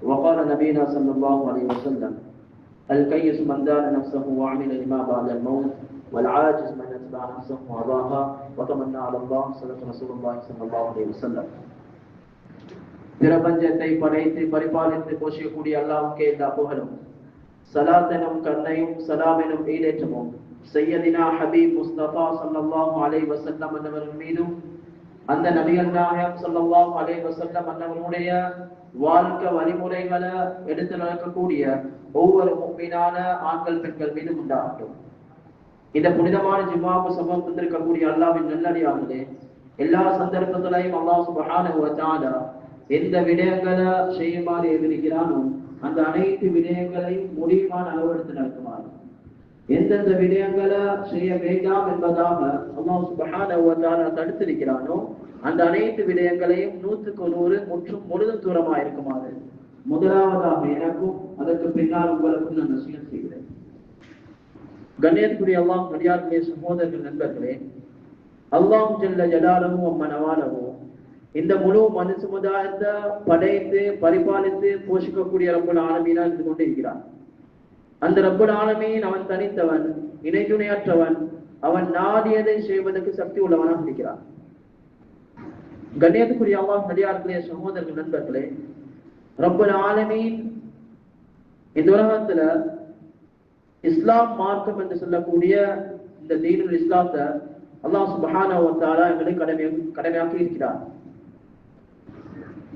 وقال نبينا صلى الله عليه وسلم الكيس من دان نفسه وعمل لما بعد الموت والعاجز من اتبع نفسه هواها وتمنى على الله صدق رسول الله صلى الله عليه وسلم. பிரபஞ்சத்தை படைத்து பரிபாலித்து போஷிக்கக்கூடிய அல்லாஹ்வுக்கே எல்லா புகழும், ஸலாத் எனும் கருணையும் ஸலாம் எனும் ஈடேற்றமும் சையதினா ஹபீப் முஸ்தபா ஸல்லல்லாஹு அலைஹி வஸல்லம் அன்னவர்கள் மீதும், அந்த நபிகள் நாயகம் ஸல்லல்லாஹு அலைஹி வஸல்லம் அன்னவருடைய வாழ்க்கை வழிமுறைகளை எடுத்து நடக்கக்கூடிய ஒவ்வொரு முஃமினான ஆண்கள் பெண்கள் மீதும் உண்டாகட்டும். இந்த புனிதமான ஜும்ஆவுக்கு சமர்ப்பித்திருக்கக்கூடிய அல்லாஹ்வின் நல்லடியார்களே, எல்லா சந்தர்ப்பத்திலையும் அல்லாஹ் சுப்ஹானஹு வ தஆலா எந்த விடயங்களை செய்யுமாறு எதிர்க்கிறானோ அந்த அனைத்து விடயங்களையும் முடிவான அளவெடுத்து நடக்குமாறு, எந்தெந்த விடயங்களை செய்ய வேண்டாம் என்பதாக அல்லாஹ் சுப்ஹானஹு வ தஆலா தடுத்திருக்கிறானோ அந்த அனைத்து விடயங்களையும் 100% முற்றும் முழுதும் தூரமாக இருக்குமாறு முதலாவதாக எனக்கும் அதற்கு பின்னால் உங்களுக்கும் நான் நசீஹத் செய்கிறேன். கண்ணியத்துக்குரிய அல்லாஹ் நடிகார்களே, சகோதரர்கள், நண்பர்களே, அல்லாஹ் ஜல்ல ஜலாலுஹு வ மனவாலுஹு இந்த முழு மனித சமுதாயத்தை படைத்து பரிபாலித்து போஷிக்கக்கூடிய ரப்புல் ஆலமீனா இருந்து கொண்டு இருக்கிறான். அந்த ரப்புல் ஆலமீன் அவன் தனித்தவன், இணை துணையற்றவன், அவன் நாடியதை செய்வதற்கு சக்தி உள்ளவனாக இருக்கிறான். கண்ணியத்துக்குரிய அல்லாஹ் நடிகார்களே, சகோதரர்கள், நண்பர்களே, ரப்புல் ஆலமீன் இந்த உலகத்துல இஸ்லாம் மார்க்கம் என்று சொல்லக்கூடிய இந்த தீனுல் இஸ்லாத்தை அல்லாஹ் சுப்ஹானஹு வ தஆலா எங்களுக்கு கடமையாக்கி இருக்கிறார்.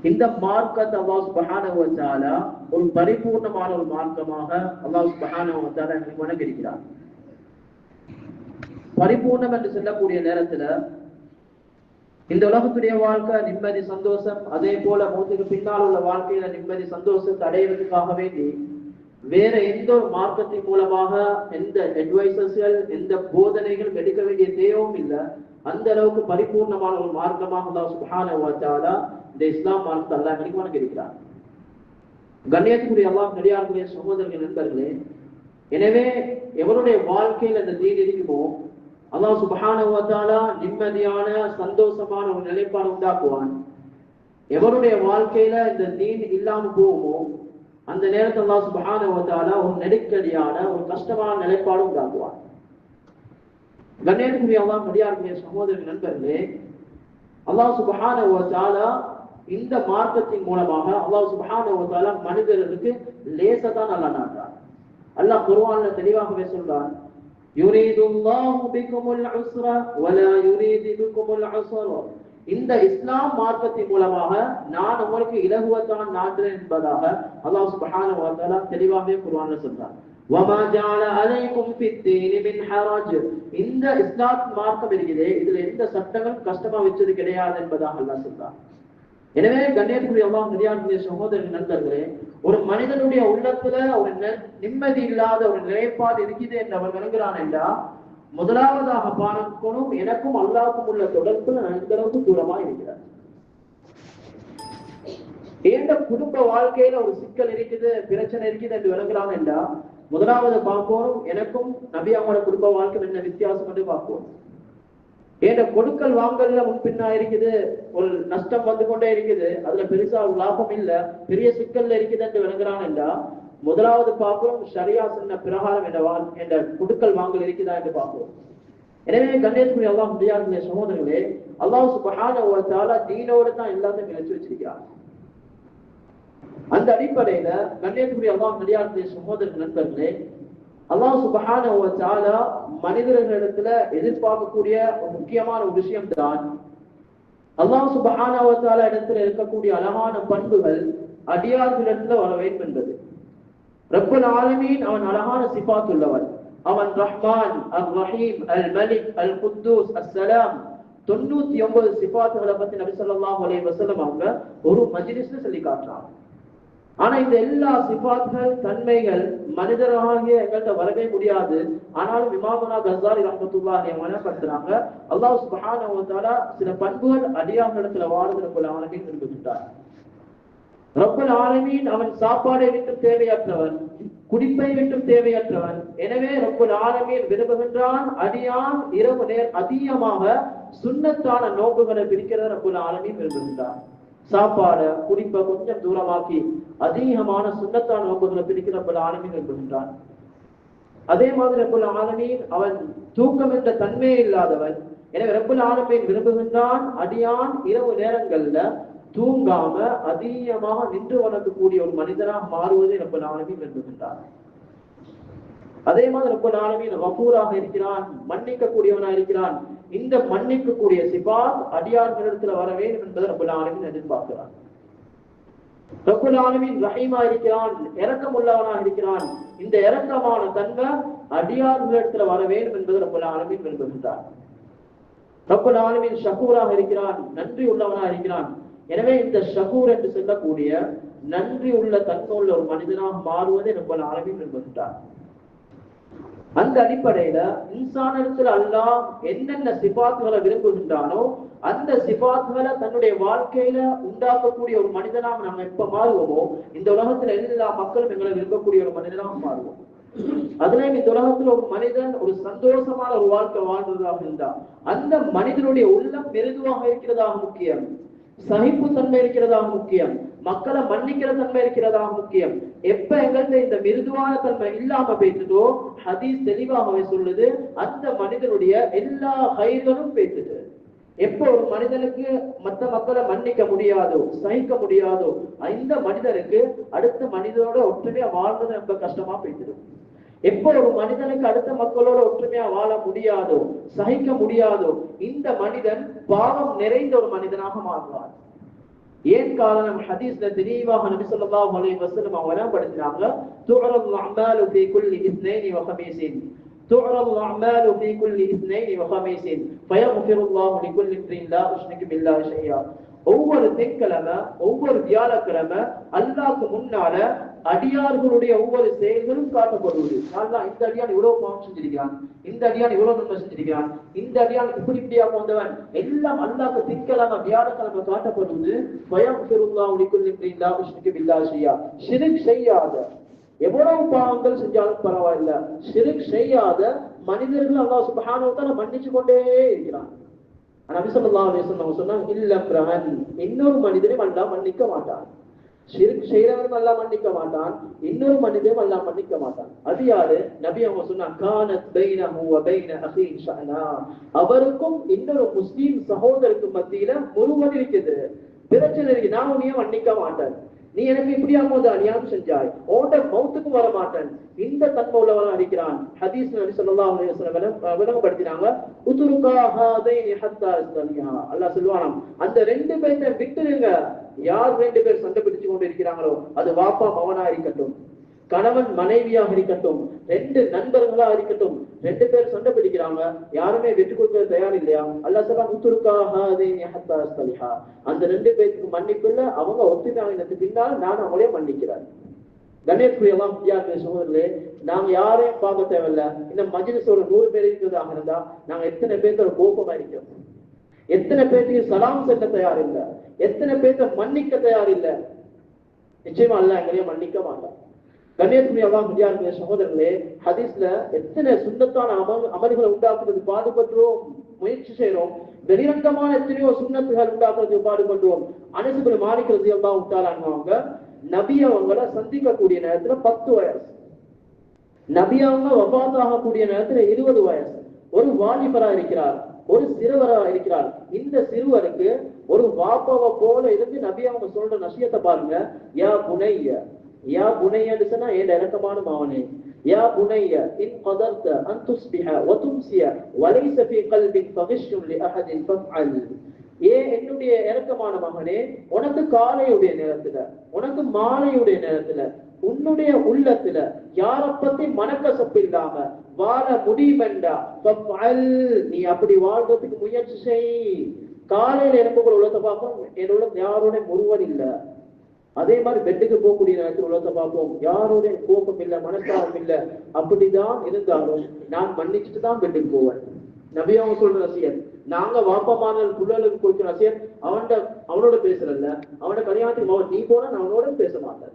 இந்த மார்க்கத்தை அல்லாஹ் சுப்ஹானஹு வ தஆலா ஒரு பரிபூர்ணமான ஒரு மார்க்கமாக அல்லாஹ் சுப்ஹானஹு வ தஆலா எங்களுக்கு வழங்கியிருக்கிறார். பரிபூர்ணம் என்று சொல்லக்கூடிய நேரத்துல இந்த உலகத்துடைய வாழ்க்கை நிம்மதி சந்தோஷம், அதே போல மௌத்துக்கு பின்னால் உள்ள வாழ்க்கையில நிம்மதி சந்தோஷத்தை அடைவதற்காக வேண்டி வேற எந்த ஒரு மார்க்கத்தின் மூலமாக எந்த அட்வைசர்கள் எந்த போதனைகள் எடுக்க வேண்டிய தேவையும் இல்லை. அந்த அளவுக்கு பரிபூர்ணமான ஒரு மார்க்கமாக அல்லாஹ் சுப்ஹானஹு வ தஆலா இந்த இஸ்லாம் மார்க்கத்தை அல்லாஹ் எங்களுக்கு வழங்கியிருக்கிறார். கண்ணியத்துக்குரிய அல்லாஹ் நடிகார்களே, சகோதரர்கள், நண்பர்களே, எனவே எவருடைய வாழ்க்கையில் இந்த தீன் இருக்குமோ அல்லாஹ் சுப்ஹானஹு வ தஆலா நிம்மதியான சந்தோஷமான ஒரு நிலைப்பாடு உண்டாக்குவான். எவருடைய வாழ்க்கையில இந்த தீன் இல்லாம போகுமோ அந்த நேரத்தில் அல்லாஹ் சுப்ஹானஹு வ தஆலா ஒரு நெருக்கடியான ஒரு கஷ்டமான நிலைப்பாடு உண்டாக்குவான். கண்ணியத்துக்குரிய அல்லாஹ் நடிகார்களே, சகோதரர்கள், நண்பர்களே, அல்லாஹ் சுப்ஹானஹு வ தஆலா இந்த மார்க்கத்தின் மூலமாக அல்லாஹ் சுப்ஹானஹு வ தஆலா மனிதர்களுக்கு லேசதான் அல்லாஹ் நாடுறான். அல்லாஹ் குர்ஆன்ல தெளிவாகவே சொல்றான், யுரீதுல்லாஹு பிகுமுல் உஸ்ர வலா யுரீது பிகுமுல் உஸ்ர. இந்த இஸ்லாம் மார்க்கத்தின் மூலமாக நான் உங்களுக்கு இலகுவத்தான் நாடுறேன் என்பதாக அல்லாஹ் சுப்ஹானஹு வ தஆலா தெளிவாகவே குர்ஆன்ல சொல்றான். வமா ஜஅல அலைக்கும் ஃபித்தீனி மின் ஹரஜ். இந்த இஸ்லாம் மார்க்கம் இருக்கிறதே, இதுல எந்த சட்டங்களும் கஷ்டமா வச்சது கிடையாது என்பதாக அல்லாஹ் சொல்றான். எனவே கண்ணியத்துக்குரிய அல்லாஹ் நடிகார்களே, சகோதரர்கள், நண்பர்களே, ஒரு மனிதனுடைய உள்ளத்துல ஒரு நிம்மதி இல்லாத ஒரு நிலைப்பாடு இருக்குது என்று அவன் விளங்குகிறான் என்றா முதலாவதாக பார்க்கணும் எனக்கும் அல்லாஹ்வுக்கும் உள்ள தொடர்பு அந்த அளவுக்கு தூரமா இருக்கிறார். எந்த குடும்ப வாழ்க்கையில ஒரு சிக்கல் இருக்குது, பிரச்சனை இருக்குது என்று விளங்குறான் என்றா முதலாவது பார்ப்போம் எனக்கும் நபி அவங்களோட குடும்ப வாழ்க்கை என்ன வித்தியாசம் என்று பார்ப்போம். ஏன்னா கொடுக்கல் வாங்கல்ல முன்பின்னா இருக்குது, ஒரு நஷ்டம் வந்து கொண்டே இருக்குது, அதுல பெருசா ஒரு லாபம் இல்ல, பெரிய சிக்கல்ல இருக்குது என்று விளங்குறான் என்றா முதலாவது பார்க்கிறோம் ஷரியா சொன்ன பிரகாரம் என்ற கொடுக்கல் வாங்கல் இருக்குதா என்று பார்ப்போம். எனவே கண்ணியத்துக்குரிய அல்லாஹ் நடிகார்களே, சகோதரர்களே, அல்லாஹ் சுப்ஹானஹு வ தஆலா தீனோடு தான் எல்லாத்தையும் இணைச்சு வச்சிருக்கிறார். அந்த அடிப்படையில கண்ணியத்துக்குரிய அல்லாஹ் நடிகார்களே, சகோதரர்கள், நண்பர்களே, அல்லாஹ் சுப்ஹானஹு வ தஆலா மனிதர்களிடத்துல எதிர்பார்க்கக்கூடிய ஒரு முக்கியமான ஒரு விஷயம் தான் அல்லாஹ் சுப்ஹானஹு வ தஆலா இடத்துல இருக்கக்கூடிய அழகான பண்புகள் அடியார்களிடத்துல வர வேண்டும் என்பது. ரப்புல் ஆலமீன் அவன் அழகான சிபாத் உள்ளவன். அவன் ரஹ்மான், அர் ரஹீம், அல் மலிக், அல் குத்தூஸ், அஸ்ஸலாம், 99 சிபாத்துகளை பத்தி நபி ஸல்லல்லாஹு அலைஹி வஸல்லம் அவங்க ஒரு மஜ்லிஸ்ல சொல்லி காட்டுறாங்க. ஆனா இந்த எல்லா சிபாத்துகள் தன்மைகள் மனிதராகிய எங்கள்கிட்ட வரவே முடியாது. ஆனாலும் இமாமுனா கஸ்ஸாலி ரஹ்மத்துல்லாஹி அலைஹி வஸல்லம் அல்லாஹ் சுப்ஹானஹு வ தஆலா சில பண்புகள் அடியார்களிடத்துல வாழ்ந்து ரப்புல் ஆலமீன் நிரூபித்தார். ரப்புல் ஆலமீன் அவன் சாப்பாடை விட்டு தேவையற்றவன், குடிப்பை விட்டு தேவையற்றவன். எனவே ரப்புல் ஆலமீன் விரும்புகின்றான் அடியான் இரவு நேர் அதிகமாக சுன்னத்தான நோக்குகளை பிரிக்கிறத ரப்புல் ஆலமீன் விரும்புகின்றான். சாப்பாட குடிப்பை கொஞ்சம் தூரமாக்கி அதிகமான சுன்னத்தான நோன்புகளை பிடிக்கிற ரப்பல் ஆலமீன் விரும்புகின்றான். அதே மாதிரி ரப்பல் ஆலமீன் அவன் தூக்கம் என்ற தன்மையே இல்லாதவன். எனவே ரப்பல் ஆலமீன் விரும்புகின்றான் அடியான் இரவு நேரங்கள்ல தூங்காம அதிகமாக நின்று வணங்கக்கூடிய ஒரு மனிதனாக மாறுவதை ரப்பல் ஆலமீன் விரும்புகின்றான். அதே மாதிரி ரப்பல் ஆலமீன் கஃபூராக இருக்கிறான், மன்னிக்க கூடியவனாக இருக்கிறான். இந்த மன்னிக்கக்கூடிய சிபாத் அடியார்களிடத்துல வர வேண்டும் என்பதை ரப்பல் ஆலமீன் எதிர்பார்க்கிறான். ரப்பல் ஆலமீன் ரஹீமா இருக்கிறான், இரக்கம் உள்ளவனாக இருக்கிறான். இந்த இரக்கமான தன்மை அடியார்களிடத்துல வர வேண்டும் என்பதை ரப்பல் ஆலமீன் விரும்புகின்றான். ரப்பல் ஆலமீன் ஷகூராக இருக்கிறான், நன்றி உள்ளவனாக இருக்கிறான். எனவே இந்த ஷகூர் என்று சொல்லக்கூடிய நன்றி உள்ள தன்மை உள்ள ஒரு மனிதனாக மாறுவதை ரப்பல் ஆலமீன் விரும்புகின்றான். அந்த அடிப்படையில இன்சானிடத்துல அல்லாஹ் என்னென்ன சிபாத்துகளை விரும்புகின்றானோ அந்த சிபாத்துகளை தன்னுடைய வாழ்க்கையில உண்டாக்கக்கூடிய ஒரு மனிதனாக நாம எப்ப மாறுவோமோ இந்த உலகத்துல எல்லா மக்களும் எங்களை விரும்பக்கூடிய ஒரு மனிதனாக மாறுவோம். அதுலயும் இந்த உலகத்துல ஒரு மனிதன் ஒரு சந்தோஷமான ஒரு வாழ்க்கை வாழ்றதாக இருந்தா அந்த மனிதனுடைய உள்ளம் மெருதுவாக இருக்கிறதாக முக்கியம், சகிப்பு தன்மை இருக்கிறதாக முக்கியம், மக்களை மன்னிக்கிற தன்மை இருக்கிறதாக முக்கியம். எப்ப எங்கள்கிட்ட இந்த மிருதுவான தன்மை இல்லாம பேசுதோ ஹதீஸ் தெளிவாகவே சொல்லுது அந்த மனிதனுடைய எல்லா கைகளும் பேசுது. எப்போ ஒரு மனிதனுக்கு மற்ற மக்களை மன்னிக்க முடியாதோ சகிக்க முடியாதோ இந்த மனிதனுக்கு அடுத்த மனிதனோட ஒற்றுமையா வாழ்றது ரொம்ப கஷ்டமா பேசுது. எப்போ ஒரு மனிதனுக்கு அடுத்த மக்களோட ஒற்றுமையா வாழ முடியாதோ சகிக்க முடியாதோ இந்த மனிதன் பாவம் நிறைந்த ஒரு மனிதனாக மாறுவார். ஏன் காரணம்? ஹதீஸ்ல தெளிவாக நபி ஸல்லல்லாஹு அலைஹி வஸல்லம் அவங்க படுத்துறாங்க, துஅரல் அமாலு ஃபீ குல்லி இஸ்னைனி வ ஹமீஸின் துஅரல் அமாலு ஃபீ குல்லி இஸ்னைனி வ ஹமீஸின் ஃபயக்ஃபிருல்லாஹு லிகுல்லி இம்ரின் லா யுஷ்ரிகு பில்லாஹி ஷையா. ஒவ்வொரு திங்கட்கிழமை ஒவ்வொரு வியாழக்கிழமை அல்லாஹ்வுக்கு முன்னால அடியார்களுடைய ஒவ்வொரு செயல்களும் காட்டப்படுவது. இந்த அடியான் இவ்வளவு பாவம் செஞ்சிருக்கிறான், இந்த அடியான் இவ்வளவு நன்மை செஞ்சிருக்கிறான், இந்த அடியான் இப்படியா போந்தவன் எல்லாம் அல்லாஹ்வுக்கு திங்கட்கிழமை வியாழக்கிழமை காட்டப்படுவது. ஃபயக்ஃபிருல்லாஹு லிகுல்லி இம்ரின் லா யுஷ்ரிகு பில்லாஹி ஷையா. ஷிர்க் செய்யாத எவ்வளவு பாவங்கள் செஞ்சாலும் பரவாயில்லை, ஷிர்க் செய்யாத மனிதர்கள் அல்லாஹ் சுப்ஹானஹு வ தஆலா மன்னிச்சு கொண்டே இருக்கிறான். நபி ஸல்லல்லாஹு அலைஹி வஸல்லம் சொன்னாங்க, இல்லம்ரஹன் இன்னொரு மனிதனையும் அல்லாஹ் மன்னிக்க மாட்டான். ஷிர்க் செய்றவரும் அல்லாஹ் மன்னிக்க மாட்டான், இன்னொரு மனிதனையும் அல்லாஹ் மன்னிக்க மாட்டான். அது யாரு? நபி அவங்க சொன்னாங்க, கானத் பைனஹு வ பைன அஹீ ஷஅனா. அவருக்கும் இன்னொரு முஸ்லிம் சகோதரருக்கு மத்தியில முறுவல் இருக்குது, பிரச்சனை இருக்கு. நான் உன்னைய மன்னிக்க மாட்டேன், நீ எனக்கு இப்படியா போது அநியாயம் செஞ்சாய், ஓட மௌத்துக்கு வர மாட்டேன். இந்த தன்மை உள்ளவனா இருக்கிறான். ஹதீஸ் நபி ஸல்லல்லாஹு அலைஹி வஸல்லம் விளங்கப்படுத்தினாங்க, உதுருகா ஹாதைனி ஹத்தா இஸ்தலியா. அல்லாஹ் சொல்வானாம், அந்த ரெண்டு பேரை விட்டுருங்க. யார் ரெண்டு பேர் சண்டை பிடிச்சு கொண்டு இருக்கிறாங்களோ அது வாப்பா மகனா இருக்கட்டும், கணவன் மனைவியாக இருக்கட்டும், ரெண்டு நண்பர்களா இருக்கட்டும், ரெண்டு பேர் சண்டை பிடிக்கிறாங்க, யாருமே வெற்றி கொடுக்க தயார் இல்லையா? அல்லாஹ் சொல்றான், உதுருகா ஹாதைனி ஹத்தா இஸ்தலியா. அந்த ரெண்டு பேருக்கு மன்னிப்புல அவங்க ஒத்துமையானதுக்கு பின்னால் நான் அவங்களே மன்னிக்கிறேன். கணேஷ்குரியெல்லாம் சகோதரர்களே, நாங்க யாரையும் பார்க்க தேவையில்ல. இந்த மஜ்லிஸ் ஒரு 100 பேர் இருக்கிறதாக இருந்தா நாங்க எத்தனை பேர்த்த கோபமா இருக்கிறோம், எத்தனை பேருக்கு சலாம் செல்ல தயார் இல்லை, எத்தனை பேர்த்த மன்னிக்க தயார் இல்லை. நிச்சயமா அல்ல எங்களையும் மன்னிக்க மாட்டான். கணேஷ்குரிய சகோதரர்களே, ஹதீஸ்ல எத்தனை சுண்ணத்தான அமல்களை உண்டாக்குறது பாடுபடுறோம், முயற்சி செய்யறோம். வெளிரங்கமான எத்தனையோ சுண்ணத்துகள் உண்டாக்குறதுக்கு பாடுபடுறோம். அனஸ் இப்னு மாலிக் ரலியல்லாஹு தஆலா அன்ஹு நபி அவங்களை சந்திக்கக்கூடிய நேரத்துல 10 வயசு, நபி அவங்க வஃபாத் ஆகக்கூடிய நேரத்துல 20 வயசு. ஒரு வாலிபரா இருக்கிறார், ஒரு சிறுவரா இருக்கிறார். இந்த சிறுவருக்கு ஒரு வாப்பாவை போல இருந்து நபி அவங்க சொல்ற நசியத்தை பாருங்க. யா புனைய, யா புனையன்னு சொன்னா என் இறக்கமான மாவனே, யா புனைய இன் கதர்த அன் துஸ்பிஹ வ தும்சிய வ லைஸ ஃபீ கல்பிக் ஃபகிஷ்ஷுன் லி அஹதின் ஃபஃஅல். என்னுடைய இறக்கமான மகனே, உனக்கு காலையுடைய நேரத்துல உனக்கு மாலையுடைய நேரத்துல உன்னுடைய உள்ளத்துல யார பத்தி மனக்கசப்பு இல்லாம வாழ முடியுமெண்டா நீ அப்படி வாழ்றதுக்கு முயற்சி செய். காலையில எனக்கு கூட உள்ளத்தை பார்ப்போம், என் உள்ள யாரோட முருவன் இல்ல. அதே மாதிரி பெட்டுக்கு போகக்கூடிய நேரத்தில் உள்ளத்தை பார்ப்போம், யாரோட கோபம் இல்ல, மனசாரம் இல்ல. அப்படிதான் இருந்தாலும் நான் மன்னிச்சுட்டு தான் பெட்டுக்கு போவேன். நபி அவங்க சொல்ற நசியத், நாங்க வாப்பமான புள்ளலுக்கு கொடுக்கிற நசியத் அவனோட பேசுறல்ல, அவனோட கல்யாணத்துக்கு நீ போனா நான் அவனோட பேச மாட்டேன்.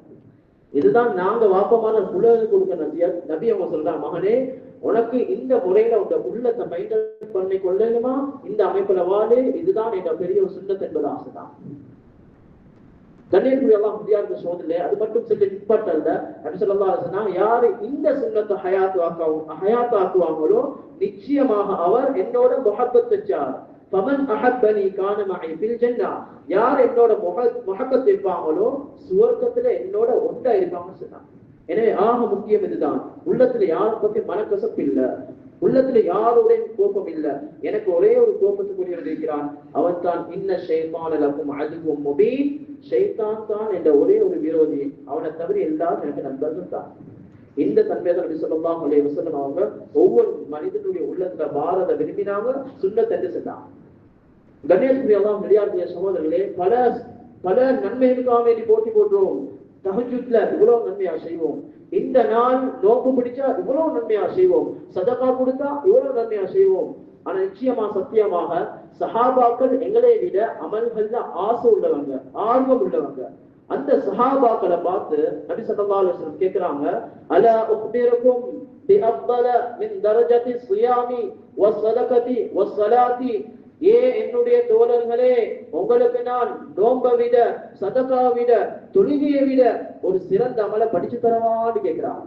இதுதான் நாங்க வாப்பமான புள்ளலுக்கு கொடுக்கிற நசியத். நபி அவங்க சொல்றாங்க, மகனே உனக்கு இந்த முறையில உங்க உள்ளத்தை மெயின்டைன் பண்ணி கொள்ளணுமா, இந்த அமைப்புல வாழு, இதுதான் எங்க பெரிய ஒரு சுண்ணத் என்பது ஆசைதான். கண்ணியத்துக்குரிய எல்லாம் முடியாத சோதனை அது மட்டும் சொல்லி நிற்பட்டல்ல. நபி ஸல்லல்லாஹு அலைஹி வஸல்லம் யாரு இந்த சுன்னத்தை ஹயாத் ஆக்குவாங்களோ நிச்சயமாக அவர் என்னோட முஹப்பத் வச்சார். ஃபமன் அஹப்பனி கான மஇ ஃபில் ஜன்னah, யார் என்னோட முஹப்பத் வைப்பாங்களோ சுவர்க்கத்துல என்னோட ஒன்றா இருப்பாங்கன்னு சொன்னாங்க. எனவே ஆக முக்கியம் இதுதான். உள்ளத்துல யாரை பத்தி மனக்கசப்பு இல்ல, உள்ளத்துல யாருடைய கோபம் இல்ல. எனக்கு ஒரே ஒரு கோபத்துக்குரிய இருக்கிறான், அவன் தான் இன்ன ஷைத்தான லகும் அதுவும் முபீன், ஷைத்தான் தான் என்ற ஒரே ஒரு விரோதி, அவனை தவிர எல்லாரும் எனக்கு நண்பர்கள் தான். இந்த தன்மையை நபி ஸல்லல்லாஹு அலைஹி வஸல்லம் அவங்க ஒவ்வொரு மனிதனுடைய உள்ளத்துல பாரத விரும்பினாங்க, சுன்னத்தை செஞ்சாங்க. கணேஷ்குரிய எல்லாம் வெளியாட்டிய சகோதரர்களே, பல பல நன்மைகளுக்காக வேண்டி போட்டி போடுறோம். தஹஜ்ஜுத்ல இவ்வளவு நன்மையா செய்வோம், இந்த நாள் நோக்கு பிடிச்சா இவ்வளவு நன்மையா செய்வோம், சதகா கொடுத்தா இவ்வளவு நன்மையா செய்வோம். ஆனா நிச்சயமா சத்தியமாக சஹாபாக்கள் எங்களை விட அமல்கள்ல ஆசை உள்ளவங்க, ஆர்வம் உள்ளவங்க. அந்த சஹாபாக்களை பார்த்து நபி ஸல்லல்லாஹு அலைஹி வஸல்லம் கேக்குறாங்க, அலா உக்பிருக்கும் பி அஃதல மின் தரஜதி ஸியாமி வஸ்ஸலகதி வஸ்ஸலாத்தி, ஏ என்னுடைய தோழர்களே, உங்களுக்கு நான் நோன்பை விட சதகா விட தொழுகையை விட ஒரு சிறந்த அமலை படிச்சு தரவான்னு கேட்கிறான்.